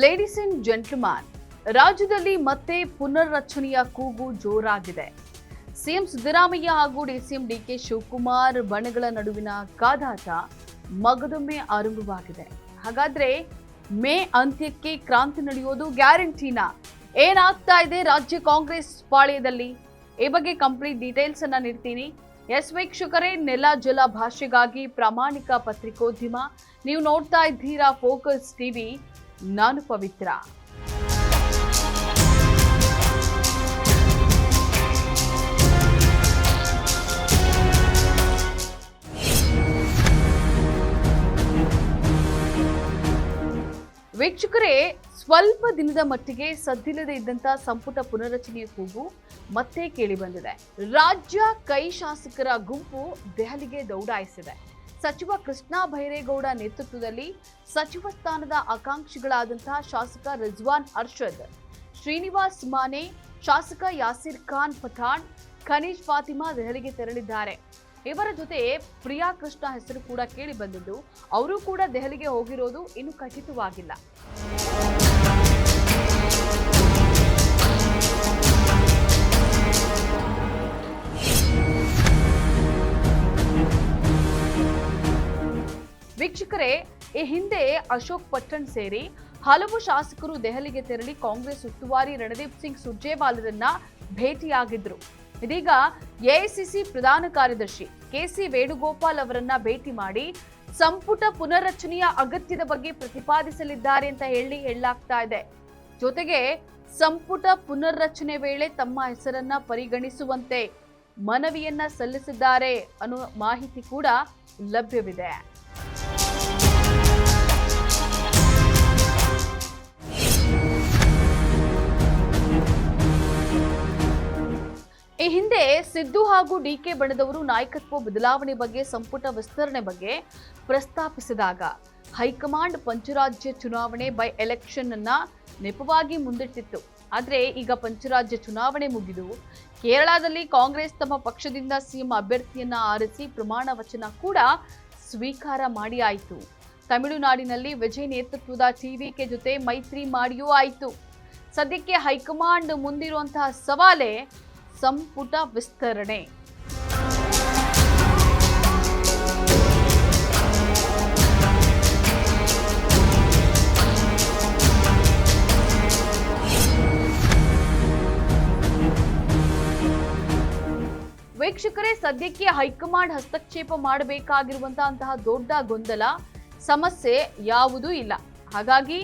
Ladies and gentleman, ರಾಜ್ಯದಲ್ಲಿ ಮತ್ತೆ ಪುನರ್ರಚನೆಯ ಕೂಗು ಜೋರಾಗಿದೆ. ಸಿಎಂ ಸಿದ್ದರಾಮಯ್ಯ ಹಾಗೂ ಡಿಸಿಎಂ ಡಿಕೆ ಶಿವಕುಮಾರ್ ಬಣಗಳ ನಡುವಿನ ಕಾದಾಟ ಮಗದೊಮ್ಮೆ ಆರಂಭವಾಗಿದೆ. ಹಾಗಾದ್ರೆ ಮೇ ಅಂತ್ಯಕ್ಕೆ ಕ್ರಾಂತಿ ನಡೆಯೋದು ಗ್ಯಾರಂಟಿನಾ? ಏನಾಗ್ತಾ ಇದೆ ರಾಜ್ಯ ಕಾಂಗ್ರೆಸ್ ಪಾಳ್ಯದಲ್ಲಿ? ಈ ಬಗ್ಗೆ ಕಂಪ್ಲೀಟ್ ಡೀಟೇಲ್ಸ್ ಅನ್ನ ನೀಡ್ತೀನಿ. ಎಸ್ ವೀಕ್ಷಕರೇ, ನೆಲ ಜಲ ಭಾಷೆಗಾಗಿ ಪ್ರಾಮಾಣಿಕ ಪತ್ರಿಕೋದ್ಯಮ. ನೀವು ನೋಡ್ತಾ ಇದ್ದೀರಾ ಫೋಕಸ್ ಟಿವಿ. ನಾನು ಪವಿತ್ರ. ವೀಕ್ಷಕರೇ, ಸ್ವಲ್ಪ ದಿನದ ಮಟ್ಟಿಗೆ ಸದ್ದಿಲ್ಲದೆ ಇದ್ದಂತ ಸಂಪುಟ ಪುನರ್ರಚನೆಯ ಕೂಗು ಮತ್ತೆ ಕೇಳಿ ಬಂದಿದೆ. ರಾಜ್ಯ ಕೈ ಶಾಸಕರ ಗುಂಪು ದೆಹಲಿಗೆ ದೌಡಾಯಿಸಿದೆ. ಸಚಿವ ಕೃಷ್ಣ ಬೈರೇಗೌಡ ನೇತೃತ್ವದಲ್ಲಿ ಸಚಿವ ಸ್ಥಾನದ ಆಕಾಂಕ್ಷಿಗಳಾದಂತಹ ಶಾಸಕ ರಿಜ್ವಾನ್ ಅರ್ಷದ್, ಶ್ರೀನಿವಾಸ್ ಮಾನೆ, ಶಾಸಕ ಯಾಸಿರ್ ಖಾನ್ ಪಠಾಣ್, ಖನೀಜ್ ಫಾತಿಮಾ ದೆಹಲಿಗೆ ತೆರಳಿದ್ದಾರೆ. ಇವರ ಜೊತೆ ಪ್ರಿಯಾ ಕೃಷ್ಣ ಹೆಸರು ಕೂಡ ಕೇಳಿ ಬಂದಿದ್ದು, ಅವರು ಕೂಡ ದೆಹಲಿಗೆ ಹೋಗಿರೋದು ಇನ್ನು ಖಚಿತವಾಗಿಲ್ಲ. ವೀಕ್ಷಕರೇ, ಈ ಹಿಂದೆ ಅಶೋಕ್ ಪಟ್ಟಣ್ ಸೇರಿ ಹಲವು ಶಾಸಕರು ದೆಹಲಿಗೆ ತೆರಳಿ ಕಾಂಗ್ರೆಸ್ ಉಸ್ತುವಾರಿ ರಣದೀಪ್ ಸಿಂಗ್ ಸುರ್ಜೇವಾಲರನ್ನ ಭೇಟಿಯಾಗಿದ್ರು. ಇದೀಗ ಎಐಸಿಸಿ ಪ್ರಧಾನ ಕಾರ್ಯದರ್ಶಿ ಕೆಸಿ ವೇಣುಗೋಪಾಲ್ ಅವರನ್ನ ಭೇಟಿ ಮಾಡಿ ಸಂಪುಟ ಪುನರ್ರಚನೆಯ ಅಗತ್ಯದ ಬಗ್ಗೆ ಪ್ರತಿಪಾದಿಸಲಿದ್ದಾರೆ ಅಂತ ಹೇಳಲಾಗ್ತಾ ಇದೆ. ಜೊತೆಗೆ ಸಂಪುಟ ಪುನರ್ರಚನೆ ವೇಳೆ ತಮ್ಮ ಹೆಸರನ್ನ ಪರಿಗಣಿಸುವಂತೆ ಮನವಿಯನ್ನ ಸಲ್ಲಿಸಿದ್ದಾರೆ ಅನ್ನೋ ಮಾಹಿತಿ ಕೂಡ ಲಭ್ಯವಿದೆ. ಈ ಹಿಂದೆ ಸಿದ್ದು ಹಾಗೂ ಡಿಕೆ ಬಣದವರು ನಾಯಕತ್ವ ಬದಲಾವಣೆ ಬಗ್ಗೆ, ಸಂಪುಟ ವಿಸ್ತರಣೆ ಬಗ್ಗೆ ಪ್ರಸ್ತಾಪಿಸಿದಾಗ ಹೈಕಮಾಂಡ್ ಪಂಚರಾಜ್ಯ ಚುನಾವಣೆ ಬೈ ಎಲೆಕ್ಷನ್ ಅನ್ನ ನೆಪವಾಗಿ ಮುಂದಿಟ್ಟಿತ್ತು. ಆದರೆ ಈಗ ಪಂಚರಾಜ್ಯ ಚುನಾವಣೆ ಮುಗಿದು ಕೇರಳದಲ್ಲಿ ಕಾಂಗ್ರೆಸ್ ತಮ್ಮ ಪಕ್ಷದಿಂದ ಸಿಎಂ ಅಭ್ಯರ್ಥಿಯನ್ನ ಆರಿಸಿ ಪ್ರಮಾಣ ವಚನ ಕೂಡ ಸ್ವೀಕಾರ ಮಾಡಿ ಆಯಿತು. ತಮಿಳುನಾಡಿನಲ್ಲಿ ವಿಜಯ್ ನೇತೃತ್ವದ ಟಿವಿಕೆ ಜೊತೆ ಮೈತ್ರಿ ಮಾಡಿಯೂ ಆಯಿತು. ಸದ್ಯಕ್ಕೆ ಹೈಕಮಾಂಡ್ ಮುಂದಿರುವಂತಹ ಸವಾಲೇ ಸಂಪುಟ ವಿಸ್ತರಣೆ. ವೀಕ್ಷಕರೇ, ಸದ್ಯಕ್ಕೆ ಹೈಕಮಾಂಡ್ ಹಸ್ತಕ್ಷೇಪ ಮಾಡಬೇಕಾಗಿರುವಂತಹ ದೊಡ್ಡ ಗೊಂದಲ ಸಮಸ್ಯೆ ಯಾವುದೂ ಇಲ್ಲ. ಹಾಗಾಗಿ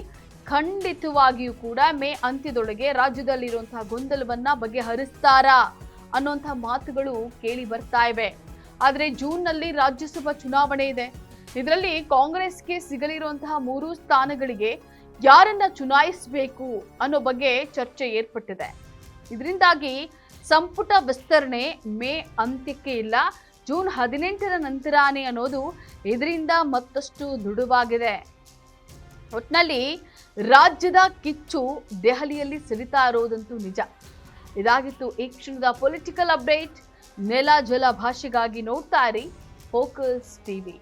ಖಂಡಿತವಾಗಿಯೂ ಕೂಡ ಮೇ ಅಂತ್ಯದೊಳಗೆ ರಾಜ್ಯದಲ್ಲಿರುವಂತಹ ಗೊಂದಲವನ್ನ ಬಗೆಹರಿಸ್ತಾರಾ ಅನ್ನುವಂತಹ ಮಾತುಗಳು ಕೇಳಿ ಬರ್ತಾ ಇವೆ. ಆದ್ರೆ ಜೂನ್ನಲ್ಲಿ ರಾಜ್ಯಸಭಾ ಚುನಾವಣೆ ಇದೆ. ಇದರಲ್ಲಿ ಕಾಂಗ್ರೆಸ್ಗೆ ಸಿಗಲಿರುವಂತಹ 3 ಸ್ಥಾನಗಳಿಗೆ ಯಾರನ್ನ ಚುನಾಯಿಸಬೇಕು ಅನ್ನೋ ಬಗ್ಗೆ ಚರ್ಚೆ ಏರ್ಪಟ್ಟಿದೆ. ಇದರಿಂದಾಗಿ ಸಂಪುಟ ವಿಸ್ತರಣೆ ಮೇ ಅಂತ್ಯಕ್ಕೆ ಇಲ್ಲ, ಜೂನ್ 18ರ ನಂತರನೇ ಅನ್ನೋದು ಇದರಿಂದ ಮತ್ತಷ್ಟು ದೃಢವಾಗಿದೆ. ಒಟ್ನಲ್ಲಿ ರಾಜ್ಯದ ಕಿಚ್ಚು ದೆಹಲಿಯಲ್ಲಿ ಸಿಡಿತಾ ಇರೋದಂತೂ ನಿಜ. ಇದಾಗಿತ್ತು ಈ ಕ್ಷಣದ ಪೊಲಿಟಿಕಲ್ ಅಪ್ಡೇಟ್. ನೆಲ ಜಲ ಭಾಷೆಗಾಗಿ ನೋಡ್ತಾ ಇರಿ ಫೋಕಸ್ ಟಿವಿ.